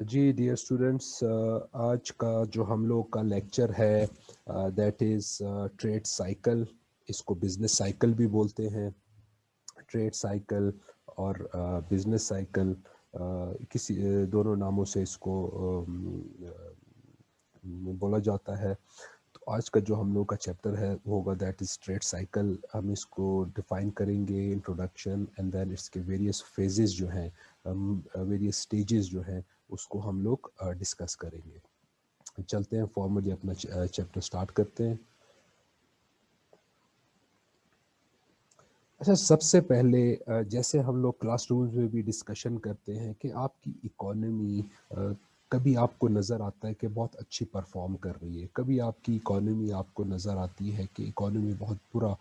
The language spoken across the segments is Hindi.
जी डियर स्टूडेंट्स, आज का जो हम लोग का लेक्चर है दैट इज़ ट्रेड साइकिल। इसको बिजनेस साइकिल भी बोलते हैं। ट्रेड साइकिल और बिजनेस साइकिल किसी दोनों नामों से इसको बोला जाता है। तो आज का जो हम लोग का चैप्टर है वो होगा दैट इज़ ट्रेड साइकिल। हम इसको डिफाइन करेंगे, इंट्रोडक्शन एंड देन इसके वेरियस फेजेस जो हैं, वेरियस स्टेजेस जो हैं, उसको हम लोग डिस्कस करेंगे। चलते हैं फॉर्मली अपना चैप्टर स्टार्ट करते हैं। अच्छा, सबसे पहले जैसे हम लोग क्लासरूम्स में भी डिस्कशन करते हैं कि आपकी इकोनॉमी कभी आपको नज़र आता है कि बहुत अच्छी परफॉर्म कर रही है, कभी आपकी इकोनॉमी आपको नज़र आती है कि इकोनॉमी बहुत बुरा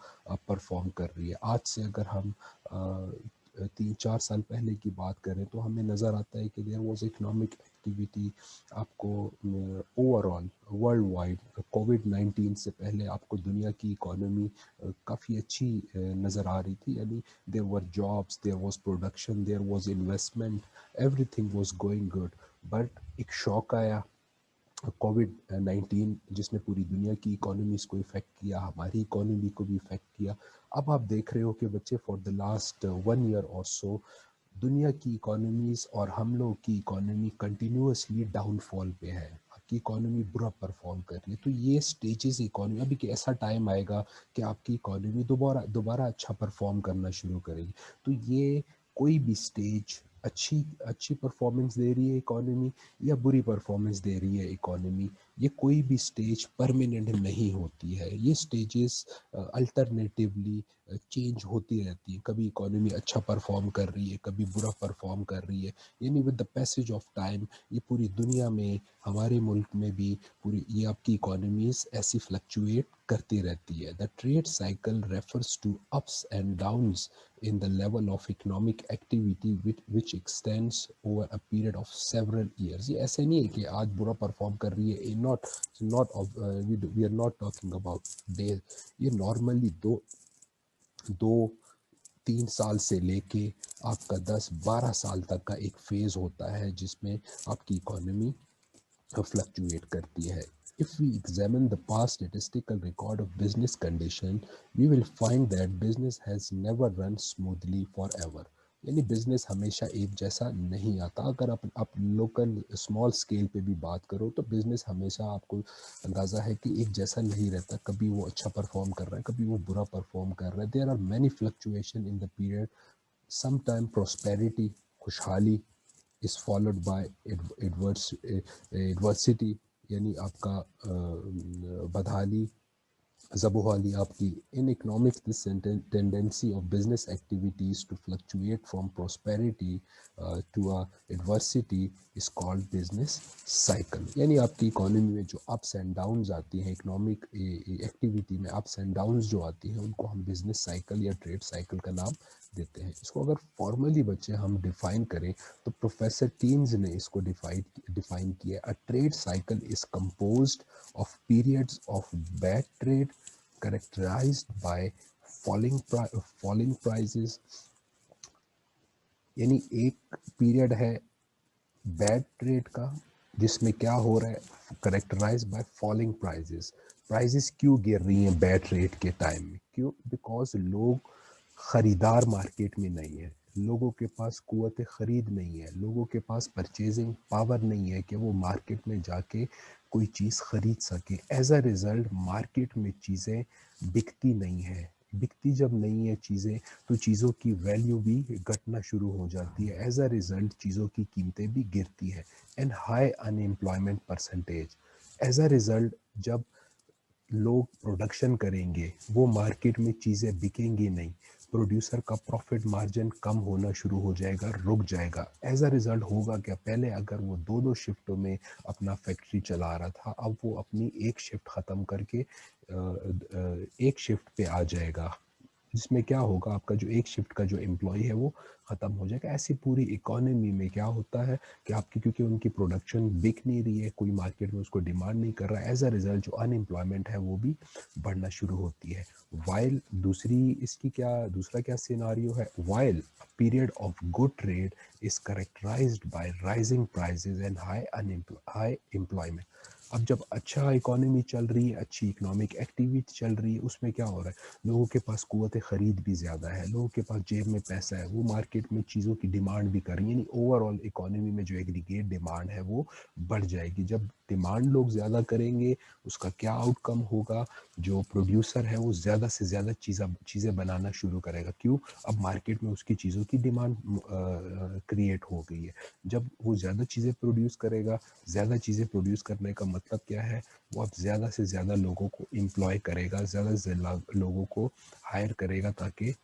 परफॉर्म कर रही है। आज से अगर हम 3-4 साल पहले की बात करें तो हमें नज़र आता है कि देयर वाज इकोनॉमिक एक्टिविटी। आपको ओवरऑल वर्ल्ड वाइड कोविड-19 से पहले आपको दुनिया की इकोनॉमी काफ़ी अच्छी नज़र आ रही थी। यानी there were jobs, there was production, there was investment, everything was going good. But एक शॉक आया, कोविड-19, जिसने पूरी दुनिया की इकोनॉमीज़ को इफ़ेक्ट किया, हमारी इकोनॉमी को भी इफ़ेक्ट किया। अब आप देख रहे हो कि बच्चे फॉर द लास्ट 1 ईयर और सो दुनिया की इकोनॉमीज़ और हम लोग की इकोनॉमी कंटिन्यूअसली डाउनफॉल पे है। आपकी इकोनॉमी बुरा परफॉर्म कर रही है। तो ये स्टेजेस इकोनॉमी, अभी कि ऐसा टाइम आएगा कि आपकी इकोनॉमी दोबारा दोबारा अच्छा परफॉर्म करना शुरू करेगी। तो ये कोई भी स्टेज अच्छी अच्छी परफॉर्मेंस दे रही है इकोनॉमी या बुरी परफॉर्मेंस दे रही है इकोनॉमी, ये कोई भी स्टेज परमानेंट नहीं होती है। ये स्टेजेस अल्टरनेटिवली चेंज होती रहती है। कभी इकोनॉमी अच्छा परफॉर्म कर रही है, कभी बुरा परफॉर्म कर रही है। यानी with the passage of time ये पूरी दुनिया में, हमारे मुल्क में भी पूरी ये आपकी इकोनॉमीज ऐसी फ्लक्चुएट करती रहती है। The trade cycle refers to ups and downs in the level of economic activity which extends over a period of several years। ये ऐसे नहीं है कि आज बुरा परफॉर्म कर रही है, we are not talking about days। ये नॉर्मली दो 3 साल से लेके आपका 10-12 साल तक का एक फेज होता है जिसमें आपकी इकोनॉमी फ्लक्चुएट करती है। If we examine the past statistical record of business condition, we will find that business has never run smoothly forever। यानी बिजनेस हमेशा एक जैसा नहीं आता। अगर आप लोकल स्मॉल स्केल पे भी बात करो तो बिजनेस हमेशा आपको अंदाज़ा है कि एक जैसा नहीं रहता। कभी वो अच्छा परफॉर्म कर रहा है, कभी वो बुरा परफॉर्म कर रहा है। There are many fluctuation in the period. Some time prosperity, खुशहाली इज फॉलोड बाय एडवर्सिटी, यानी आपका बदहाली, ज़बूहाली आपकी। In economics this tendency of business activities to fluctuate from prosperity to adversity is called business cycle. यानी आपकी इकोनॉमी में जो अप्स एंड डाउन्स आती हैं, इकोनॉमिक एक्टिविटी में अप्स एंड डाउन्स जो आती हैं, उनको हम बिजनेस साइकिल या ट्रेड साइकिल का नाम देते हैं। इसको अगर फॉर्मली बच्चे हम डिफाइन करें तो प्रोफेसर कीन्स ने इसको डिफाइन किया। अ trade cycle is composed of periods of bad trade characterized by falling prices। यानी एक पीरियड है बैड ट्रेड का जिसमें क्या हो रहा है, characterize by falling prices. Prices क्यों गिर रही हैं बैड ट्रेड के टाइम में? क्यों? बिकॉज लोग ख़रीदार मार्केट में नहीं है, लोगों के पास कुव्वत ख़रीद नहीं है, लोगों के पास परचेजिंग पावर नहीं है कि वो मार्केट में जाके कोई चीज़ ख़रीद सके। एज अ रिज़ल्ट मार्केट में चीज़ें बिकती नहीं है। बिकती जब नहीं है चीज़ें तो चीज़ों की वैल्यू भी घटना शुरू हो जाती है। एज अ रिज़ल्ट चीज़ों की कीमतें भी गिरती है। And high unemployment percentage. As a result जब लोग प्रोडक्शन करेंगे वो मार्केट में चीज़ें बिकेंगी नहीं, प्रोड्यूसर का प्रॉफिट मार्जिन कम होना शुरू हो जाएगा, रुक जाएगा। एज अ रिज़ल्ट होगा क्या, पहले अगर वो दो शिफ्टों में अपना फैक्ट्री चला रहा था, अब वो अपनी एक शिफ्ट ख़त्म करके एक शिफ्ट पे आ जाएगा। जिसमें क्या होगा, आपका जो एक शिफ्ट का जो एम्प्लॉय है वो ख़त्म हो जाएगा। ऐसी पूरी इकोनॉमी में क्या होता है कि आपकी, क्योंकि उनकी प्रोडक्शन बिक नहीं रही है, कोई मार्केट में उसको डिमांड नहीं कर रहा है, एज अ रिजल्ट जो अनएम्प्लॉयमेंट है वो भी बढ़ना शुरू होती है। वाइल दूसरा क्या सिनारियो है, while period of good trade is characterized by rising prices and high employment। अब जब अच्छा इकोनॉमी चल रही है, अच्छी इकोनॉमिक एक्टिविटी चल रही है, उसमें क्या हो रहा है, लोगों के पास कुव्वत ख़रीद भी ज़्यादा है, लोगों के पास जेब में पैसा है, वो मार्केट में चीज़ों की डिमांड भी कर रही है, यानी ओवरऑल इकोनॉमी में जो एग्रीगेट डिमांड है वो बढ़ जाएगी। जब डिमांड लोग ज़्यादा करेंगे, उसका क्या आउटकम होगा, जो प्रोड्यूसर है वो ज़्यादा से ज़्यादा चीज़ें बनाना शुरू करेगा। क्यों? अब मार्केट में उसकी चीज़ों की डिमांड क्रिएट हो गई है। जब वो ज़्यादा चीज़ें प्रोड्यूस करेगा, ज़्यादा चीज़ें प्रोड्यूस करने का मतलब क्या है, वो अब ज़्यादा से ज़्यादा लोगों को एम्प्लॉय करेगा, ज़्यादा से ज़्यादा लोगों को हायर करेगा ताकि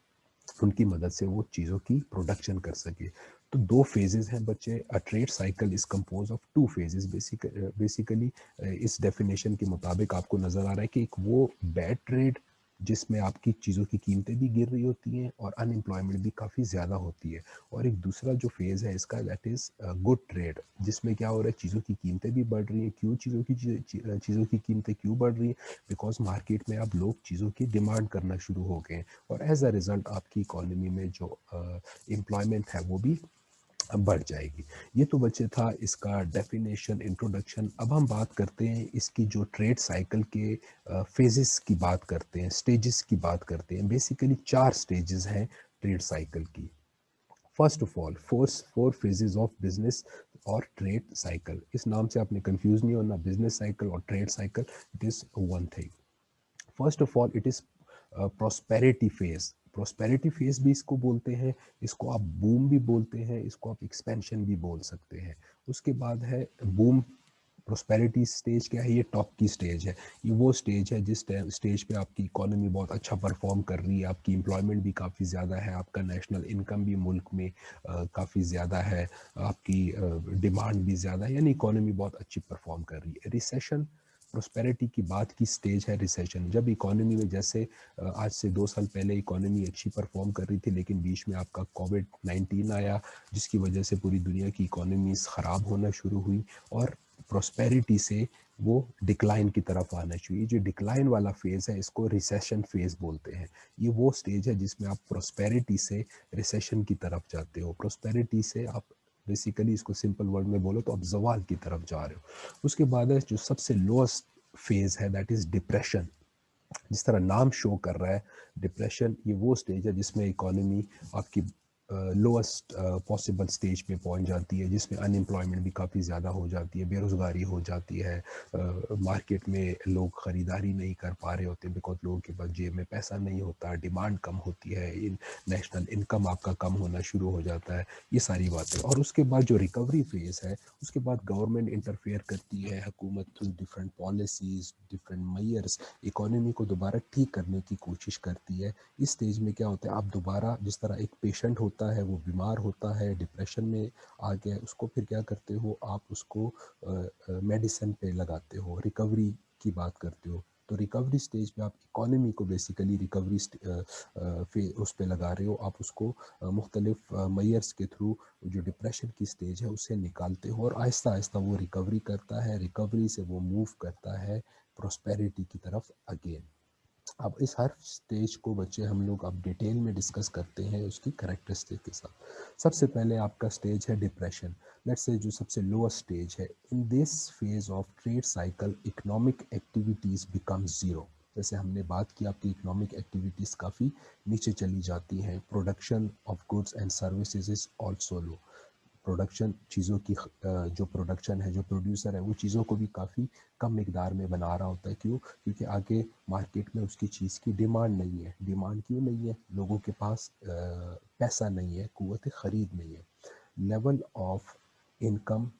उनकी मदद से वो चीज़ों की प्रोडक्शन कर सके। तो दो फेजेस हैं बच्चे। अ trade cycle is compose of two phases. Basically इस डेफिनेशन के मुताबिक आपको नज़र आ रहा है कि एक वो बैड ट्रेड जिसमें आपकी चीज़ों की कीमतें भी गिर रही होती हैं और अनएम्प्लॉयमेंट भी काफ़ी ज़्यादा होती है, और एक दूसरा जो फेज़ है इसका, दैट इज़ गुड ट्रेड, जिसमें क्या हो रहा है, चीज़ों की कीमतें भी बढ़ रही हैं। क्यों चीज़ों की कीमतें क्यों बढ़ रही हैं? बिकॉज मार्केट में अब लोग चीज़ों की डिमांड करना शुरू हो गए हैं, और एज अ रिज़ल्ट आपकी इकोनॉमी में जो एम्प्लॉयमेंट है वो भी बढ़ जाएगी। ये तो बच्चे था इसका डेफिनेशन, इंट्रोडक्शन। अब हम बात करते हैं इसकी जो ट्रेड साइकिल के फेजेस की बात करते हैं, स्टेजेस की बात करते हैं। बेसिकली 4 स्टेजेस हैं ट्रेड साइकिल की। First of all, four phases of business और ट्रेड साइकिल। इस नाम से आपने कंफ्यूज नहीं होना, बिजनेस साइकिल और trade cycle, it is one thing. First of all it is prosperity phase. Prosperity phase भी इसको बोलते हैं, इसको आप बूम भी बोलते हैं, इसको आप एक्सपेंशन भी बोल सकते हैं। उसके बाद है बूम। प्रोस्पेरिटी स्टेज क्या है? ये टॉप की स्टेज है। ये वो स्टेज है जिस स्टेज पे आपकी इकोनॉमी बहुत अच्छा परफॉर्म कर रही है, आपकी एम्प्लॉयमेंट भी काफ़ी ज़्यादा है, आपका नेशनल इनकम भी मुल्क में काफ़ी ज़्यादा है, आपकी डिमांड भी ज़्यादा है, यानी इकोनॉमी बहुत अच्छी परफॉर्म कर रही है। रिसेशन प्रोस्पेरिटी की बात की स्टेज है रिसेशन। जब इकोनॉमी में, जैसे आज से 2 साल पहले इकोनॉमी अच्छी परफॉर्म कर रही थी, लेकिन बीच में आपका कोविड-19 आया, जिसकी वजह से पूरी दुनिया की इकोनॉमीज ख़राब होना शुरू हुई, और प्रोस्पेरिटी से वो डिक्लाइन की तरफ आना चाहिए। जो डिक्लाइन वाला फेज़ है इसको रिसेशन फेज़ बोलते हैं। ये वो स्टेज है जिसमें आप प्रोस्पेरिटी से रिसेशन की तरफ जाते हो। प्रोस्पेरिटी से आप, बेसिकली इसको सिंपल वर्ड में बोलो तो आप जवाल की तरफ जा रहे हो। उसके बाद है जो सबसे लोएस्ट फेज है, दैट इज डिप्रेशन। जिस तरह नाम शो कर रहा है, डिप्रेशन ये वो स्टेज है जिसमें इकोनॉमी आपकी लोएस्ट पॉसिबल स्टेज पे पहुंच जाती है, जिसमें अनएम्प्लॉयमेंट भी काफ़ी ज़्यादा हो जाती है, बेरोज़गारी हो जाती है, मार्केट में लोग ख़रीदारी नहीं कर पा रहे होते बिकॉज लोगों के पास जेब में पैसा नहीं होता, डिमांड कम होती है, नेशनल इनकम आपका कम होना शुरू हो जाता है, ये सारी बातें। और उसके बाद जो रिकवरी फेज़ है, उसके बाद गवर्नमेंट इंटरफेयर करती है, हुकूमत through different policies, different measures economy को दोबारा ठीक करने की कोशिश करती है। इस स्टेज में क्या होता है, आप दोबारा, जिस तरह एक पेशेंट होता है, वो बीमार होता है, डिप्रेशन में आ गया, उसको फिर क्या करते हो आप, उसको मेडिसिन पे लगाते हो, रिकवरी की बात करते हो। तो रिकवरी स्टेज पे आप इकोनॉमी को बेसिकली रिकवरी उस पे लगा रहे हो, आप उसको मुख्तलिफ मेयर्स के थ्रू जो डिप्रेशन की स्टेज है उससे निकालते हो, और आहिस्ता आहिस्ता वो रिकवरी करता है, रिकवरी से वो मूव करता है प्रोस्पेरिटी की तरफ अगेन। अब इस हर स्टेज को बच्चे हम लोग अब डिटेल में डिस्कस करते हैं उसकी करेक्टरिस्टिक के साथ। सबसे पहले आपका स्टेज है डिप्रेशन। लेट्स से जो सबसे लोअर स्टेज है, in this phase of trade cycle economic activities become zero. जैसे हमने बात की, आपकी इकोनॉमिक एक्टिविटीज़ काफ़ी नीचे चली जाती हैं। Production of goods and services is also low. Production, चीज़ों की जो प्रोडक्शन है, जो प्रोड्यूसर है, वो चीज़ों को भी काफ़ी कम मिकदार में बना रहा होता है। क्यों? क्योंकि आगे मार्केट में उसकी चीज़ की डिमांड नहीं है। डिमांड क्यों नहीं है? लोगों के पास पैसा नहीं है, कुव्वत ख़रीद नहीं है। Level of income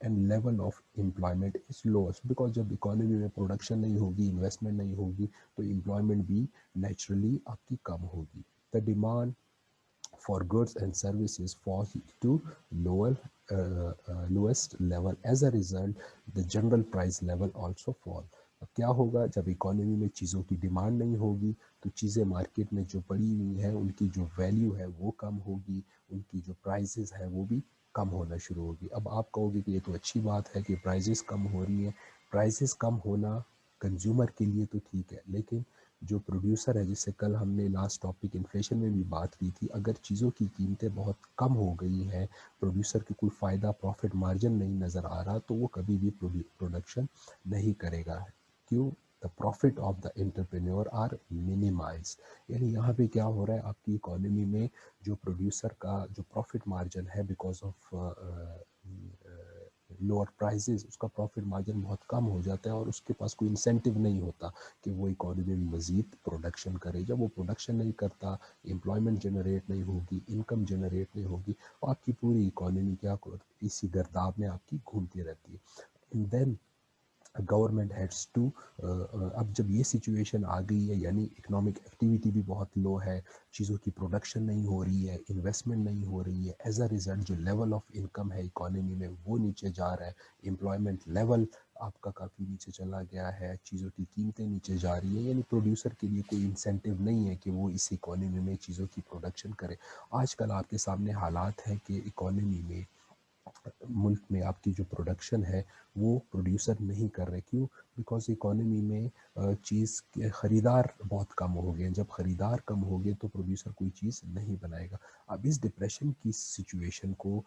and level of employment is lowest, because जब इकोनॉमी में प्रोडक्शन नहीं होगी, इन्वेस्टमेंट नहीं होगी, तो एम्प्लॉयमेंट भी नेचुरली आपकी कम होगी। The demand for goods and services fall to lowest level. As a result, the general price level also fall. क्या होगा जब इकोनॉमी में चीज़ों की डिमांड नहीं होगी, तो चीज़ें मार्केट में जो पड़ी हुई हैं उनकी जो वैल्यू है वो कम होगी, उनकी जो प्राइसेस है वो भी कम होना शुरू होगी। अब आप कहोगे कि ये तो अच्छी बात है कि प्राइसेस कम हो रही हैं। प्राइसेस कम होना कंज्यूमर के लिए तो ठीक है, लेकिन जो प्रोड्यूसर है, जिससे कल हमने लास्ट टॉपिक इन्फ्लेशन में भी बात की थी, अगर चीज़ों की कीमतें बहुत कम हो गई हैं, प्रोड्यूसर को कोई फ़ायदा प्रॉफिट मार्जिन नहीं नज़र आ रहा, तो वो कभी भी प्रोडक्शन नहीं करेगा। क्यों? The profit of the entrepreneur are minimize. यानी यहाँ पे क्या हो रहा है, आपकी इकोनॉमी में जो प्रोड्यूसर का जो प्रॉफिट मार्जिन है बिकॉज ऑफ लोअर प्राइसेस, उसका प्रॉफिट मार्जिन बहुत कम हो जाता है और उसके पास कोई इंसेंटिव नहीं होता कि वो इकोनॉमी में मज़ीद प्रोडक्शन करे। जब वो प्रोडक्शन नहीं करता, एम्प्लॉयमेंट जनरेट नहीं होगी, इनकम जनरेट नहीं होगी, और आपकी पूरी इकोनॉमी क्या इसी गर्दाब में आपकी घूमती रहती है। And then government heads to, अब जब ये सिचुएशन आ गई है, यानी इकोनॉमिक एक्टिविटी भी बहुत लो है, चीज़ों की प्रोडक्शन नहीं हो रही है, इन्वेस्टमेंट नहीं हो रही है, एज अ रिजल्ट जो लेवल ऑफ इनकम है इकोनॉमी में वो नीचे जा रहा है, एम्प्लॉयमेंट लेवल आपका काफ़ी नीचे चला गया है, चीज़ों की कीमतें नीचे जा रही है, यानी प्रोड्यूसर के लिए कोई इंसेंटिव नहीं है कि वो इस इकोनॉमी में चीज़ों की प्रोडक्शन करे। आजकल आपके सामने हालात हैं कि इकोनॉमी में, मुल्क में आपकी जो प्रोडक्शन है वो प्रोड्यूसर नहीं कर रहे। क्यों? बिकॉज इकोनॉमी में चीज़ के ख़रीदार बहुत कम हो गए हैं। जब ख़रीदार कम हो गए तो प्रोड्यूसर कोई चीज़ नहीं बनाएगा। अब इस डिप्रेशन की सिचुएशन को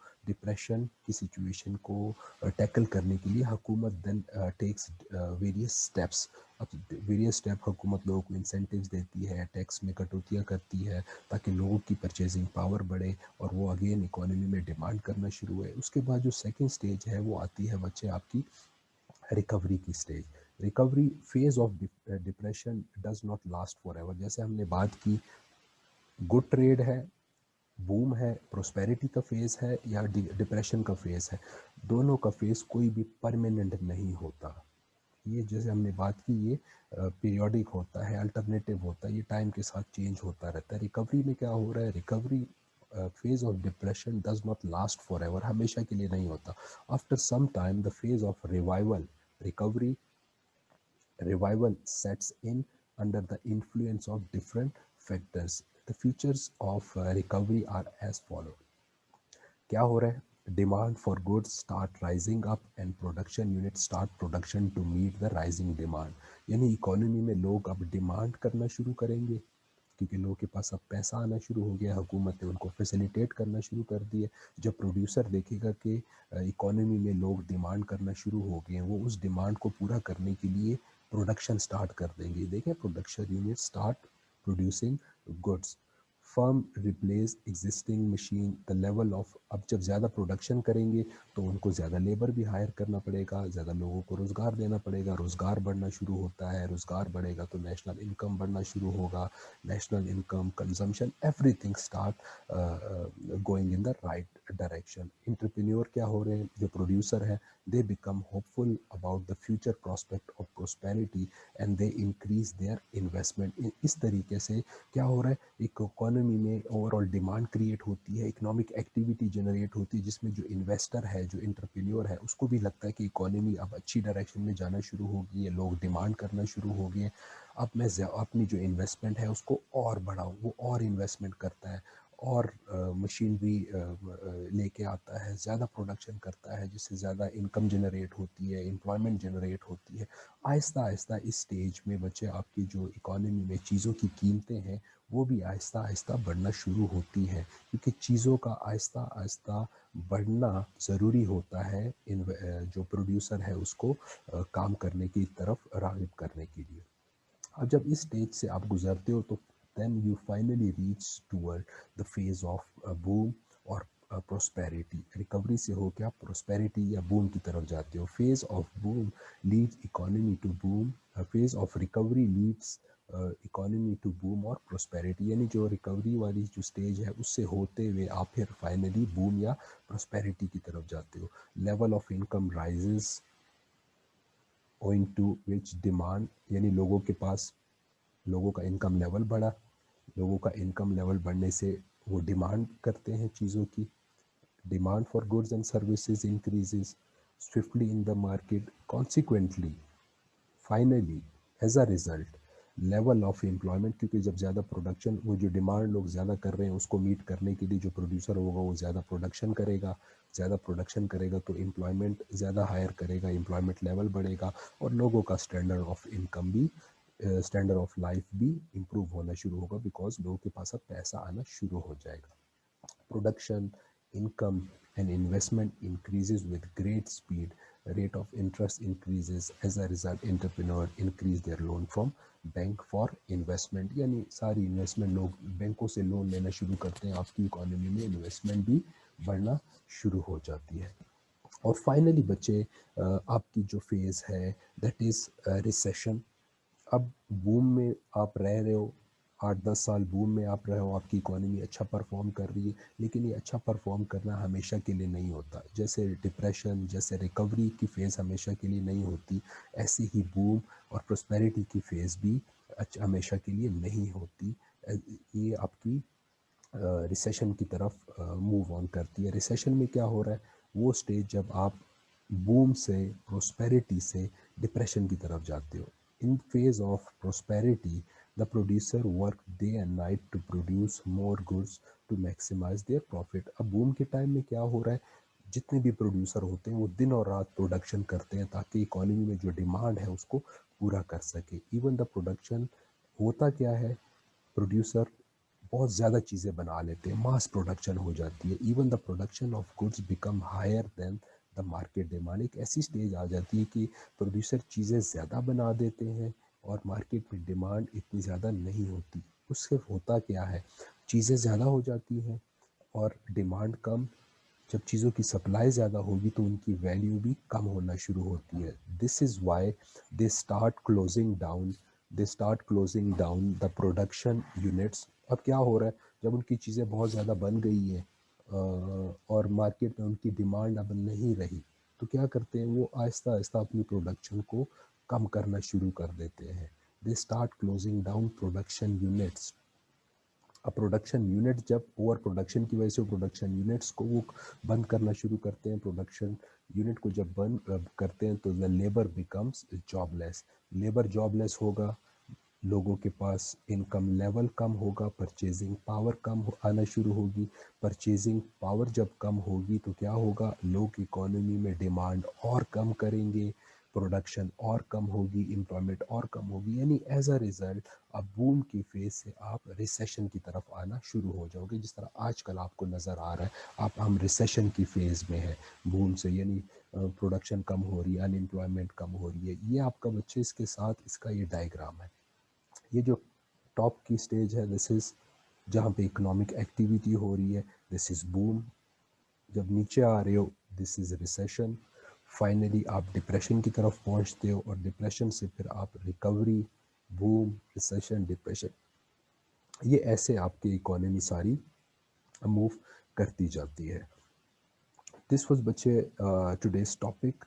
टैकल करने के लिए हुकूमत देन टेक्स वेरियस स्टेप्स। अब वेरियस स्टेप हुकूमत लोगों को इंसेंटिव्स देती है, टैक्स में कटौतियाँ करती है ताकि लोगों की परचेजिंग पावर बढ़े और वो अगेन इकोनॉमी में डिमांड करना शुरू हुए। उसके बाद जो सेकंड स्टेज है वो आती है बच्चे आपकी रिकवरी की stage. Recovery phase of depression does not last for ever. जैसे हमने बात की, गुड ट्रेड है, बूम है, प्रोस्पेरिटी का फेज़ है या डिप्रेशन का फेज़ है, दोनों का फेज़ कोई भी परमानेंट नहीं होता। ये जैसे हमने बात की, ये पीरियोडिक होता है, अल्टरनेटिव होता है, ये टाइम के साथ चेंज होता रहता है। रिकवरी में क्या हो रहा है, recovery phase of depression does not last for ever, हमेशा के लिए नहीं होता। After some time the phase of revival, recovery revival sets in under the influence of different factors. The features of recovery are as follow. क्या हो रहा है, demand for goods start rising up and production unit start production to meet the rising demand. यानी इकोनॉमी में लोग अब डिमांड करना शुरू करेंगे क्योंकि लोगों के पास अब पैसा आना शुरू हो गया, हुकूमत ने उनको फैसिलिटेट करना शुरू कर दिया। जब प्रोड्यूसर देखेगा कि इकोनॉमी में लोग डिमांड करना शुरू हो गए हैं, वो उस डिमांड को पूरा करने के लिए प्रोडक्शन स्टार्ट कर देंगे। देखें, production unit start producing goods, firm replace existing machine, the level of, अब जब ज़्यादा प्रोडक्शन करेंगे तो उनको ज़्यादा लेबर भी हायर करना पड़ेगा, ज़्यादा लोगों को रोज़गार देना पड़ेगा, रोज़गार बढ़ना शुरू होता है, रोज़गार बढ़ेगा तो नेशनल इनकम बढ़ना शुरू होगा, national income, consumption, everything start going in the right direction. Entrepreneur क्या हो रहे हैं, जो प्रोड्यूसर हैं, they become hopeful about the future prospect of prosperity and they increase their investment. इस तरीके से क्या हो रहा है, एक इकोनॉमी में ओवरऑल डिमांड क्रिएट होती है, इकोनॉमिक एक्टिविटी जनरेट होती है, जिसमें जो इन्वेस्टर है, जो एंटरप्रेन्योर है, उसको भी लगता है कि इकोनॉमी अब अच्छी डायरेक्शन में जाना शुरू हो गई है, लोग डिमांड करना शुरू हो गए, अब मैं अपनी जो इन्वेस्टमेंट है उसको और बढ़ाऊँ। वो और इन्वेस्टमेंट करता है और मशीनरी लेके आता है, ज़्यादा प्रोडक्शन करता है, जिससे ज़्यादा इनकम जनरेट होती है, एम्प्लॉयमेंट जनरेट होती है। आहिस्ता आहिस्ता इस स्टेज में बच्चे आपकी जो इकोनॉमी में चीज़ों की कीमतें हैं वो भी आहिस्ता आहिस्ता बढ़ना शुरू होती हैं, क्योंकि चीज़ों का आहिस्ता आहिस्ता बढ़ना ज़रूरी होता है इन जो प्रोड्यूसर है उसको काम करने की तरफ राग़िब करने के लिए। अब जब इस स्टेज से आप गुजरते हो तो then you finally reach toward the phase of boom और प्रोस्पेरिटी। रिकवरी से हो क्या प्रोस्पेरिटी या बूम की तरफ जाते हो। Phase of boom leads economy to boom, phase of recovery leads economy to boom और प्रोस्पेरिटी। यानी जो रिकवरी वाली जो स्टेज है उससे होते हुए आप फिर फाइनली बूम या प्रोस्पेरिटी की तरफ जाते हो। Level of income rises owing to which demand, यानी लोगों का इनकम लेवल बढ़ा, लोगों का इनकम लेवल बढ़ने से वो डिमांड करते हैं चीज़ों की, demand for goods and services increases swiftly in the market, consequently finally as a result level of employment, क्योंकि जब ज़्यादा प्रोडक्शन, वो जो डिमांड लोग ज़्यादा कर रहे हैं उसको मीट करने के लिए जो प्रोड्यूसर होगा वो ज़्यादा प्रोडक्शन करेगा, ज़्यादा प्रोडक्शन करेगा तो एम्प्लॉयमेंट ज़्यादा हायर करेगा, एम्प्लॉयमेंट लेवल बढ़ेगा और लोगों का स्टैंडर्ड ऑफ इनकम भी, स्टैंडर्ड ऑफ लाइफ भी इम्प्रूव होना शुरू होगा, बिकॉज लोगों के पास अब पैसा आना शुरू हो जाएगा। Production, income, and investment increases with great speed. Rate of interest increases. As a result, entrepreneur increase their loan from bank for investment, यानी सारी इन्वेस्टमेंट लोग बैंकों से लोन लेना शुरू करते हैं, आपकी इकोनॉमी में इन्वेस्टमेंट भी बढ़ना शुरू हो जाती है। और फाइनली बच्चे, आपकी जो फेज़ है दैट इज़ रिसेशन। अब बूम में आप रह रहे हो, 8-10 साल बूम में आप रहे हो, आपकी इकोनॉमी अच्छा परफॉर्म कर रही है, लेकिन ये अच्छा परफॉर्म करना हमेशा के लिए नहीं होता। जैसे डिप्रेशन, जैसे रिकवरी की फ़ेज़ हमेशा के लिए नहीं होती, ऐसे ही बूम और प्रोस्पेरिटी की फ़ेज़ भी हमेशा के लिए नहीं होती। ये आपकी रिसेशन की तरफ मूव ऑन करती है। रिसेशन में क्या हो रहा है, वो स्टेज जब आप बूम से, प्रोस्पेरिटी से डिप्रेशन की तरफ जाते हो। In phase of prosperity the producer work day and night to produce more goods to maximise their profit. अब बूम के टाइम में क्या हो रहा है, जितने भी प्रोड्यूसर होते हैं वो दिन और रात प्रोडक्शन करते हैं ताकि इकोनॉमी में जो डिमांड है उसको पूरा कर सके। इवन द प्रोडक्शन होता क्या है, प्रोड्यूसर बहुत ज़्यादा चीज़ें बना लेते हैं, मास प्रोडक्शन हो जाती है। Even the production of goods become higher than the market demand. एक ऐसी स्टेज आ जाती है कि प्रोड्यूसर चीज़ें ज़्यादा बना देते हैं और मार्केट में डिमांड इतनी ज़्यादा नहीं होती। उससे होता क्या है, चीज़ें ज़्यादा हो जाती हैं और डिमांड कम। जब चीज़ों की सप्लाई ज़्यादा होगी तो उनकी वैल्यू भी कम होना शुरू होती है। This is why they start closing down, the production units. अब क्या हो रहा है, जब उनकी चीज़ें बहुत ज़्यादा बन गई हैं और मार्केट में उनकी डिमांड अब नहीं रही, तो क्या करते हैं वो आहिस्ता आहिस्ता अपनी प्रोडक्शन को कम करना शुरू कर देते हैं। They start closing down production units. अब प्रोडक्शन यूनिट जब ओवर प्रोडक्शन की वजह से प्रोडक्शन यूनिट्स को वो बंद करना शुरू करते हैं, प्रोडक्शन यूनिट को जब बंद करते हैं तो the labour becomes jobless. Labour jobless होगा, लोगों के पास इनकम लेवल कम होगा, परचेजिंग पावर कम आना शुरू होगी। परचेजिंग पावर जब कम होगी तो क्या होगा, लोग इकोनॉमी में डिमांड और कम करेंगे, प्रोडक्शन और कम होगी, एम्प्लॉयमेंट और कम होगी। यानी एज अ रिजल्ट अब बूम की फेज से आप रिसेशन की तरफ आना शुरू हो जाओगे, जिस तरह आजकल आपको नज़र आ रहा है। आप हम रिसेशन की फेज़ में है बूम से, यानी प्रोडक्शन कम हो रही है, अनएम्प्लॉयमेंट कम हो रही है। ये आपका बच्चे इसके साथ इसका ये डायग्राम है। ये जो टॉप की स्टेज है, दिस इज़ जहाँ पे इकोनॉमिक एक्टिविटी हो रही है, दिस इज़ बूम। जब नीचे आ रहे हो, दिस इज़ रिसेशन। फाइनली आप डिप्रेशन की तरफ पहुँचते हो और डिप्रेशन से फिर आप रिकवरी, बूम, रिसेशन, डिप्रेशन, ये ऐसे आपकी इकोनॉमी सारी मूव करती जाती है। दिस वाज बच्चे टुडेज टॉपिक।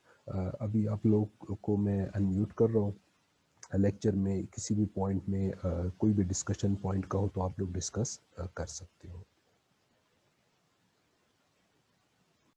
अभी आप लोग को मैं अनम्यूट कर रहा हूँ। लेक्चर में किसी भी पॉइंट में कोई भी डिस्कशन पॉइंट का हो तो आप लोग डिस्कस कर सकते हो।